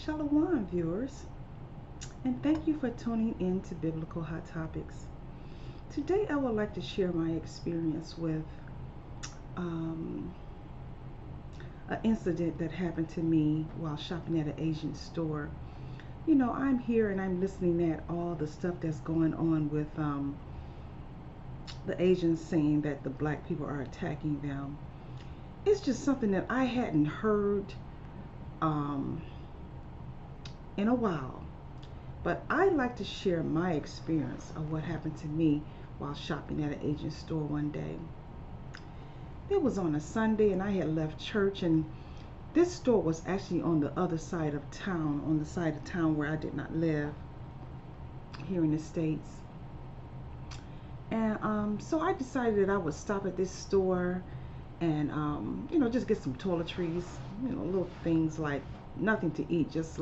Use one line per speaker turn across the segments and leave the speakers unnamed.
Shalom, viewers, and thank you for tuning in to Biblical Hot Topics. Today, I would like to share my experience with um, an incident that happened to me while shopping at an Asian store. You know, I'm here and I'm listening at all the stuff that's going on with the Asians saying that the black people are attacking them. It's just something that I hadn't heard um, in a while. But I like to share my experience of what happened to me while shopping at an Asian store one day. It was on a Sunday and I had left church, and this store was actually on the other side of town, on the side of town where I did not live here in the States. And so I decided that I would stop at this store and just get some toiletries, little things like nothing to eat, just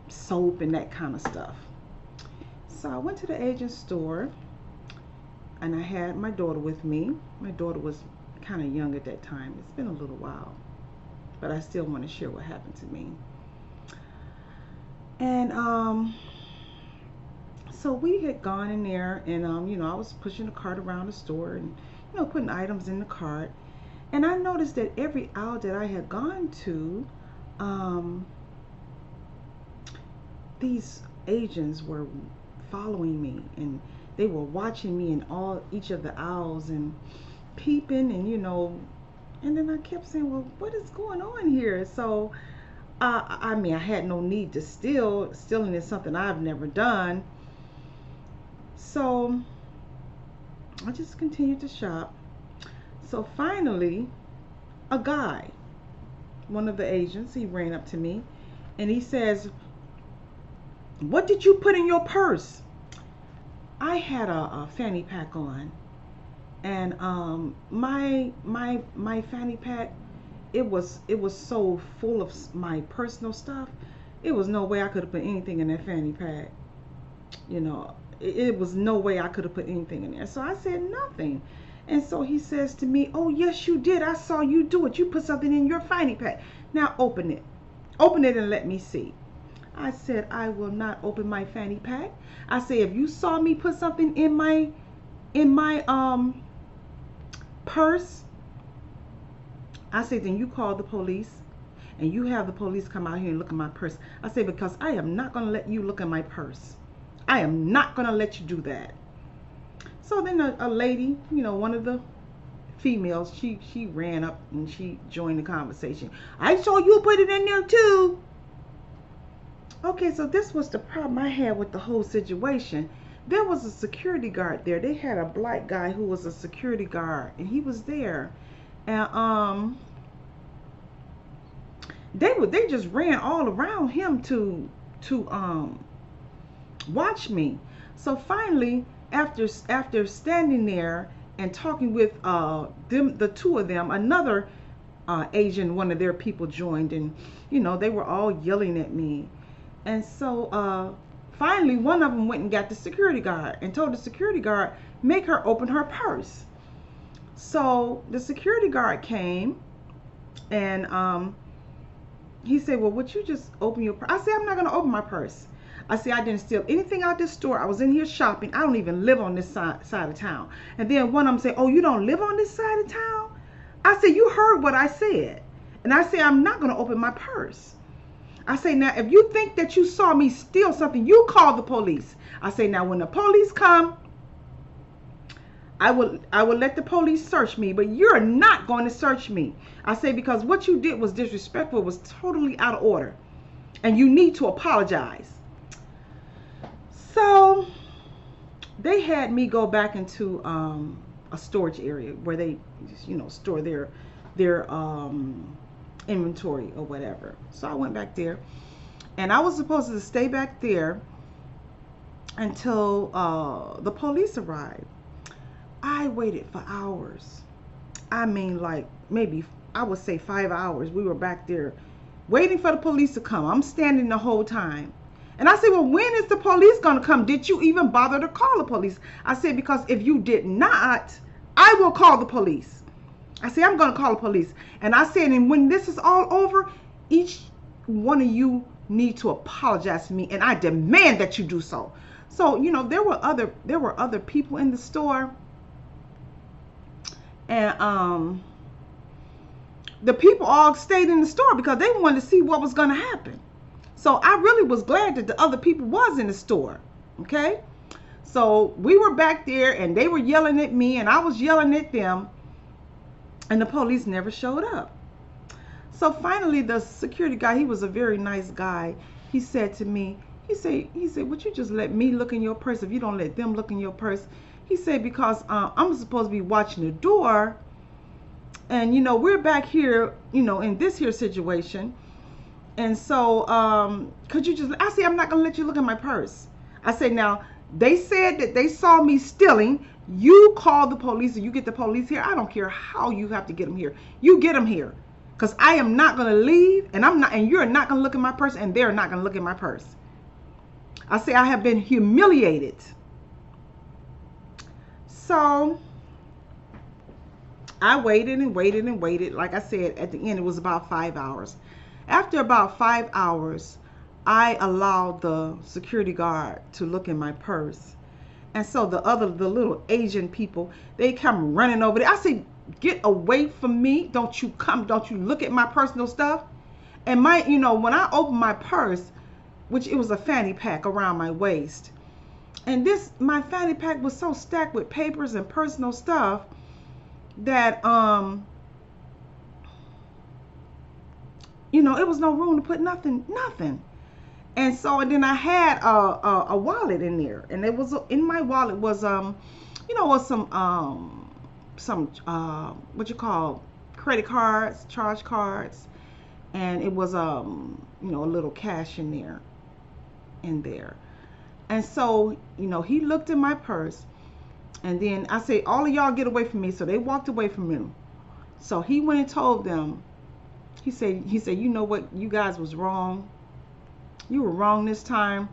soap and that kind of stuff. So I went to the Asian store and I had my daughter with me. My daughter was kind of young at that time. It's been a little while, but I still want to share what happened to me. And so we had gone in there, and I was pushing the cart around the store and putting items in the cart. And I noticed that every aisle that I had gone to, these Asians were following me, and they were watching me in each of the aisles and peeping, and then I kept saying, well, what is going on here? So I had no need to steal. Stealing is something I've never done. So I just continued to shop. So finally, a guy, one of the Asians, he ran up to me and he says, what did you put in your purse? I had a fanny pack on, and my fanny pack, it was so full of my personal stuff. It was no way I could have put anything in that fanny pack. It was no way I could have put anything in there. So I said nothing. And so he says to me, oh yes you did, I saw you do it. You put something in your fanny pack. Now open it and let me see. I said, I will not open my fanny pack. I said, if you saw me put something in my purse, I said, then you call the police and you have the police come out here and look at my purse. I said, because I am not going to let you look at my purse. I am not going to let you do that. So then a lady, one of the females, she ran up and she joined the conversation. I saw you put it in there too. Okay, so this was the problem I had with the whole situation. There was a security guard there. They had a black guy who was a security guard, and he was there. And they just ran all around him to watch me. So finally, after standing there and talking with the two of them, another Asian, one of their people joined, and they were all yelling at me. And so finally one of them went and got the security guard and told the security guard, make her open her purse. So the security guard came and he said, well, would you just open your purse? I said, I'm not going to open my purse. I said, I didn't steal anything out this store. I was in here shopping. I don't even live on this side of town. And then one of them said, oh, you don't live on this side of town? I said, you heard what I said. And I said, I'm not going to open my purse. I say, now, if you think that you saw me steal something, you call the police. I say, now, when the police come, I will let the police search me, but you're not going to search me. I say, because what you did was disrespectful, was totally out of order, and you need to apologize. So they had me go back into a storage area where they, store their inventory or whatever. So I went back there, and I was supposed to stay back there until the police arrived. I waited for hours. I mean, like maybe I would say 5 hours. We were back there waiting for the police to come. I'm standing the whole time. And I said, well, when is the police going to come? Did you even bother to call the police? I said, because if you did not, I will call the police. I said, I'm going to call the police. And I said, and when this is all over, each one of you need to apologize to me, and I demand that you do so. So, there were other people in the store, and the people all stayed in the store because they wanted to see what was going to happen. So I really was glad that the other people was in the store. Okay? So we were back there, and they were yelling at me, and I was yelling at them, and the police never showed up. So finally, the security guy, he was a very nice guy. He said to me, he said, would you just let me look in your purse if you don't let them look in your purse? He said, because I'm supposed to be watching the door, and we're back here, in this here situation. And so could you just, I said, I'm not gonna let you look in my purse. I said, now they said that they saw me stealing. You call the police, and you get the police here. I don't care how you have to get them here. You get them here, because I am not gonna leave, and you're not gonna look in my purse, and they're not gonna look in my purse. I say, I have been humiliated. So I waited and waited and waited. Like I said, at the end, it was about 5 hours. After about 5 hours, I allowed the security guard to look in my purse. And so the little Asian people, they come running over there. I said, get away from me. Don't you look at my personal stuff. And when I opened my purse, which it was a fanny pack around my waist, and my fanny pack was so stacked with papers and personal stuff that it was no room to put nothing. And so then I had a wallet in there, and it was in my wallet was was some what you call credit cards, charge cards, and it was a little cash in there. And so he looked in my purse, and then I said, all of y'all get away from me. So they walked away from him. So he went and told them. He said, you know what, you guys was wrong. You were wrong this time.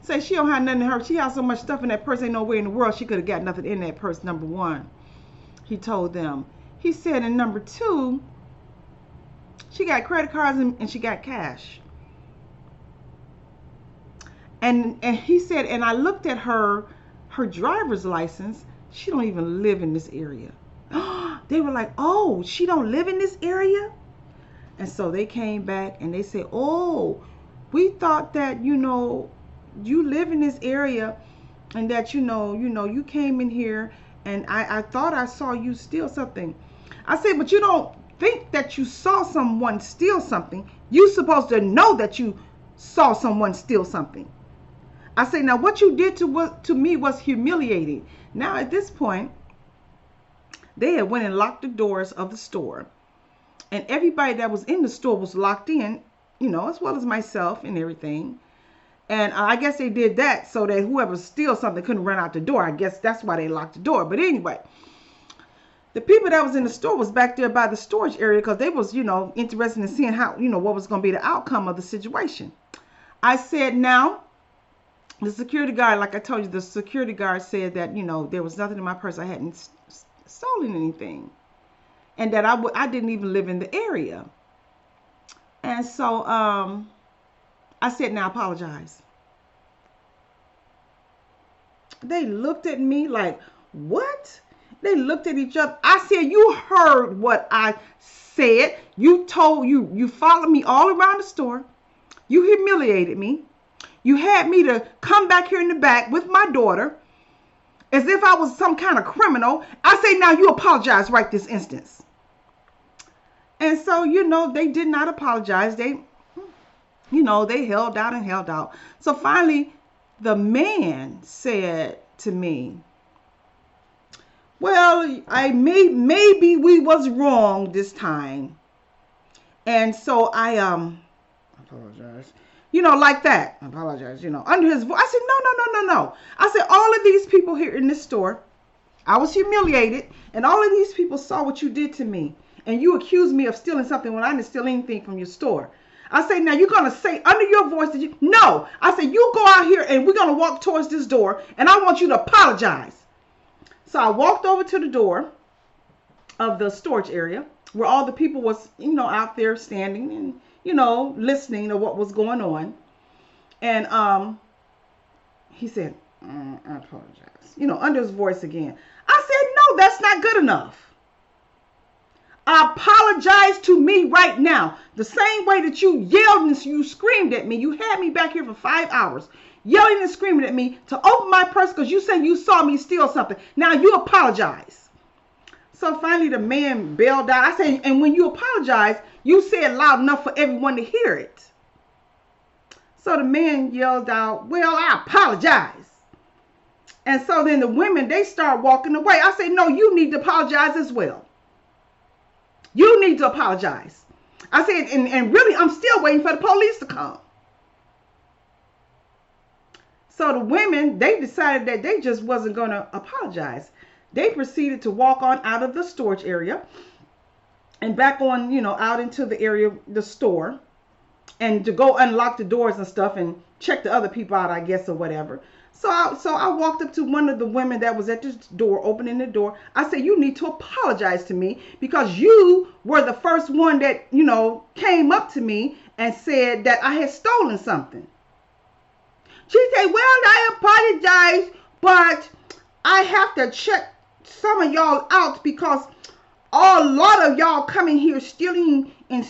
Say she don't have nothing in her. She has so much stuff in that purse, ain't no way in the world she could have got nothing in that purse, number one. He told them. He said, and number two, she got credit cards and she got cash. And he said, and I looked at her driver's license. She don't even live in this area. They were like, oh, she don't live in this area? And so they came back and they said, oh, we thought that, you live in this area, and that, you came in here, and I thought I saw you steal something. I said, but you don't think that you saw someone steal something. You supposed to know that you saw someone steal something. I say, now what you did to me was humiliating. Now at this point, they had went and locked the doors of the store, and everybody that was in the store was locked in, as well as myself and everything. And I guess they did that so that whoever steals something couldn't run out the door. I guess that's why they locked the door. But anyway, the people that was in the store was back there by the storage area because they was, interested in seeing how, what was going to be the outcome of the situation. I said, now, the security guard, like I told you, the security guard said that, there was nothing in my purse. I hadn't stolen anything. And that I didn't even live in the area. And so I said, now apologize. They looked at me like, what? They looked at each other. I said, you heard what I said. You followed me all around the store. You humiliated me. You had me to come back here in the back with my daughter as if I was some kind of criminal. I say, now you apologize right this instance. And so, they did not apologize. They, they held out and held out. So finally, the man said to me, well, maybe we was wrong this time. And so I apologize. Like that. I apologize, under his voice. I said, no. I said, all of these people here in this store, I was humiliated, and all of these people saw what you did to me. And you accused me of stealing something when I didn't steal anything from your store. I say, now you're going to say under your voice that you, no. I say, you go out here and we're going to walk towards this door, and I want you to apologize. So I walked over to the door of the storage area where all the people was, out there standing, and, listening to what was going on. And he said, I apologize, under his voice again. I said, no, that's not good enough. Apologize to me right now. The same way that you yelled and you screamed at me. You had me back here for 5 hours, yelling and screaming at me to open my purse because you said you saw me steal something. Now you apologize. So finally the man bailed out. I said, and when you apologize, you say it loud enough for everyone to hear it. So the man yelled out, well, I apologize. And so then the women, they start walking away. I say, no, you need to apologize as well. You need to apologize. I said, and really, I'm still waiting for the police to come. So the women, they decided that they just wasn't going to apologize. They proceeded to walk on out of the storage area and back on, out into the area, the store, and to go unlock the doors and stuff and check the other people out, I guess, or whatever. So I walked up to one of the women that was at the door, opening the door. I said, you need to apologize to me because you were the first one that, came up to me and said that I had stolen something. She said, well, I apologize, but I have to check some of y'all out because a lot of y'all coming here stealing and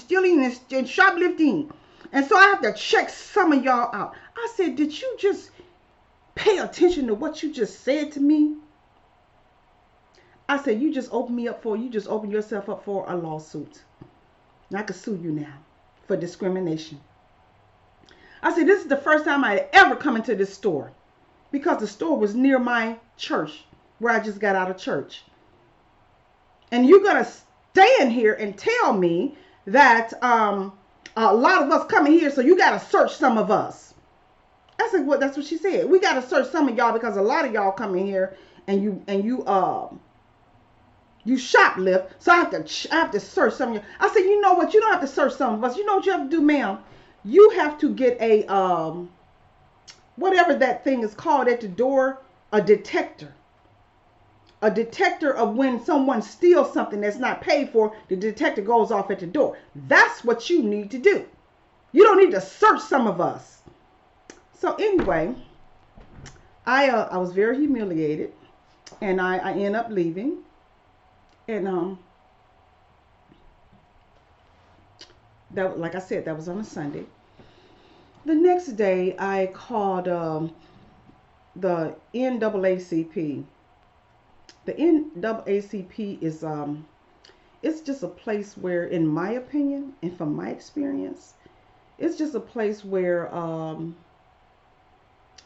shoplifting. And so I have to check some of y'all out. I said, did you just pay attention to what you just said to me? I said, you just opened yourself up for a lawsuit. And I could sue you now for discrimination. I said, this is the first time I had ever come into this store because the store was near my church where I just got out of church. And you're going to stand here and tell me that a lot of us coming here, so you got to search some of us. I said, well, that's what she said. We got to search some of y'all because a lot of y'all come in here and you shoplift. So I have to search some of you. I said, you know what? You don't have to search some of us. You know what you have to do, ma'am? You have to get a whatever that thing is called at the door, a detector. A detector of when someone steals something that's not paid for, the detector goes off at the door. That's what you need to do. You don't need to search some of us. So anyway, I was very humiliated, and I ended up leaving, and that, like I said, that was on a Sunday. The next day, I called the NAACP. The NAACP is it's just a place where, in my opinion, and from my experience, it's just a place where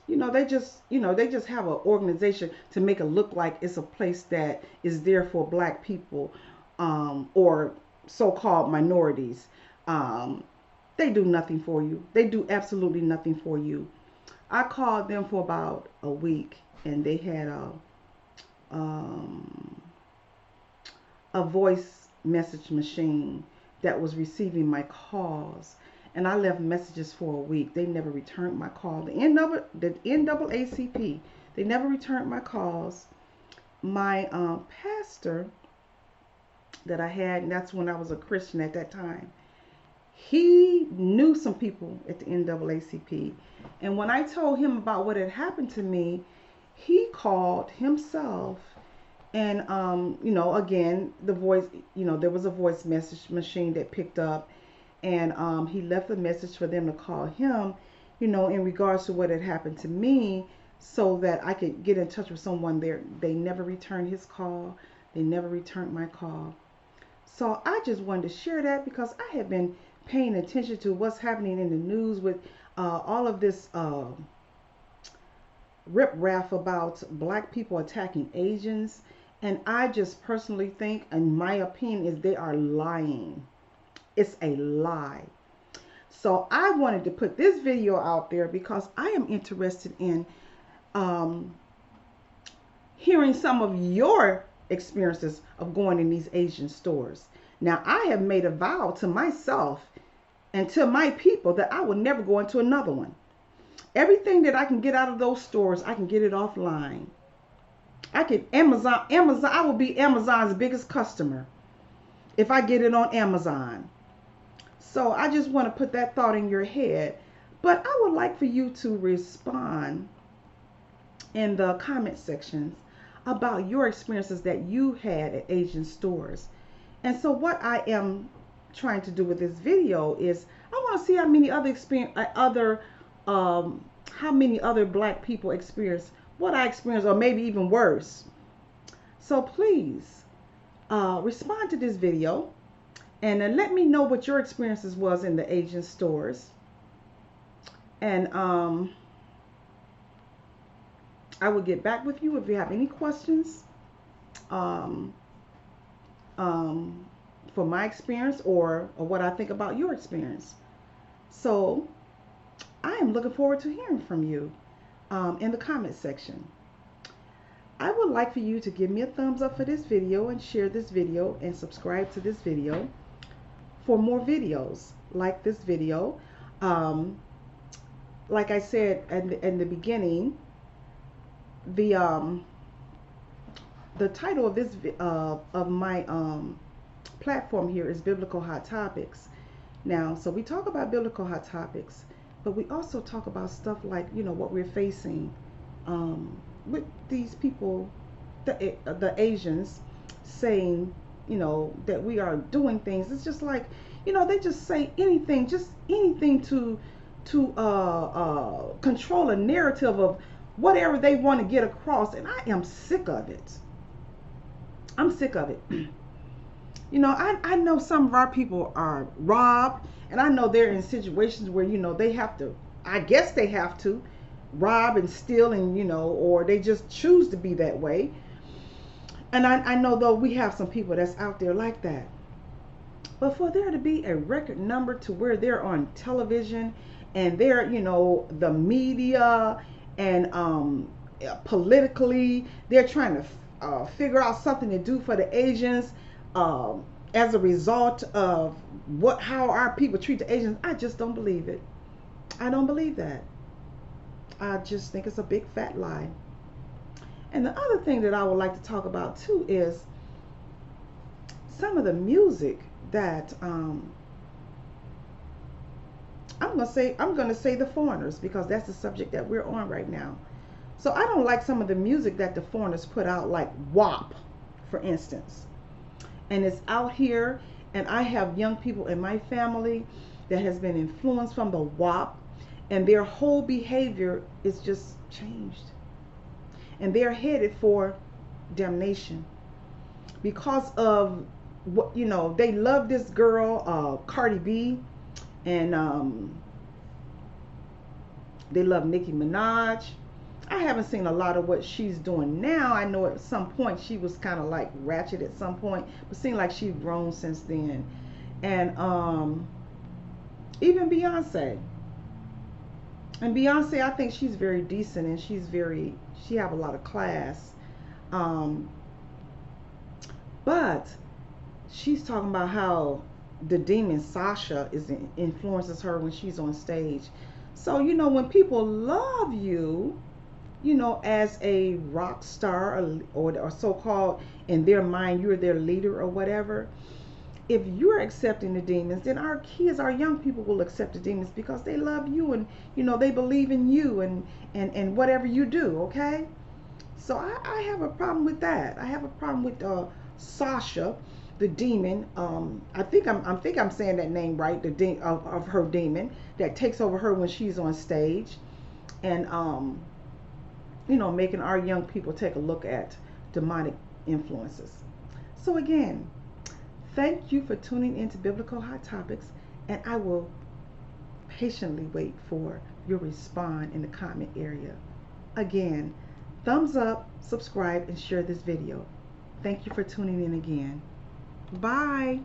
they just have an organization to make it look like it's a place that is there for black people or so-called minorities. They do nothing for you. They do absolutely nothing for you. I called them for about a week, and they had a voice message machine that was receiving my calls. And I left messages for a week. They never returned my call. The NAACP, they never returned my calls. My pastor that I had, and that's when I was a Christian at that time, he knew some people at the NAACP. And when I told him about what had happened to me, he called himself. And, again, the voice, there was a voice message machine that picked up. And he left a message for them to call him, in regards to what had happened to me so that I could get in touch with someone there. They never returned his call. They never returned my call. So I just wanted to share that because I have been paying attention to what's happening in the news with all of this riprap about black people attacking Asians. And I just personally think, in my opinion, is they are lying. It's a lie. So I wanted to put this video out there because I am interested in hearing some of your experiences of going in these Asian stores. Now, I have made a vow to myself and to my people that I will never go into another one. Everything that I can get out of those stores, I can get it offline. I will be Amazon's biggest customer if I get it on Amazon. So I just want to put that thought in your head. But I would like for you to respond in the comment sections about your experiences that you had at Asian stores. And so what I am trying to do with this video is I want to see how many other how many other black people experience what I experienced, or maybe even worse. So please respond to this video and let me know what your experiences was in the Asian stores. And I will get back with you if you have any questions for my experience or what I think about your experience. So I am looking forward to hearing from you in the comment section. I would like for you to give me a thumbs up for this video and share this video and subscribe to this video for more videos like this video. Like I said in the beginning, the title of this of my platform here is Biblical Hot Topics. Now, so we talk about biblical hot topics, but we also talk about stuff like, you know, what we're facing with these people, the Asians, saying, you know, that we are doing things. It's just like, you know, they just say anything, just anything to control a narrative of whatever they want to get across, and I am sick of it. I'm sick of it. You know, I know some of our people are robbed, and I know they're in situations where, you know, they have to, I guess they have to rob and steal, and, you know, or they just choose to be that way. And I know, though, we have some people that's out there like that. But for there to be a record number to where they're on television and they're, you know, the media and politically, they're trying to figure out something to do for the Asians as a result of how our people treat the Asians. I just don't believe it. I don't believe that. I just think it's a big fat lie. And the other thing that I would like to talk about too is some of the music that I'm gonna say the foreigners, because that's the subject that we're on right now. So I don't like some of the music that the foreigners put out, like WAP, for instance. And it's out here, and I have young people in my family that has been influenced from the WAP, and their whole behavior is just changed. And they're headed for damnation because of what, you know, they love this girl, Cardi B, and they love Nicki Minaj. I haven't seen a lot of what she's doing now. I know at some point she was kind of like ratchet at some point, but seemed like she's grown since then. And even Beyonce. And Beyonce, I think she's very decent, and she have a lot of class. But she's talking about how the demon Sasha influences her when she's on stage. So, you know, when people love you, you know, as a rock star, or so-called, in their mind, you're their leader or whatever. If you're accepting the demons, then our kids, our young people will accept the demons because they love you, and, you know, they believe in you and whatever you do, okay? So I have a problem with that. I have a problem with Sasha, the demon. I think I'm saying that name right. The of her demon that takes over her when she's on stage, and you know, making our young people take a look at demonic influences. So again, thank you for tuning into Biblical Hot Topics, and I will patiently wait for your response in the comment area. Again, thumbs up, subscribe, and share this video. Thank you for tuning in again. Bye.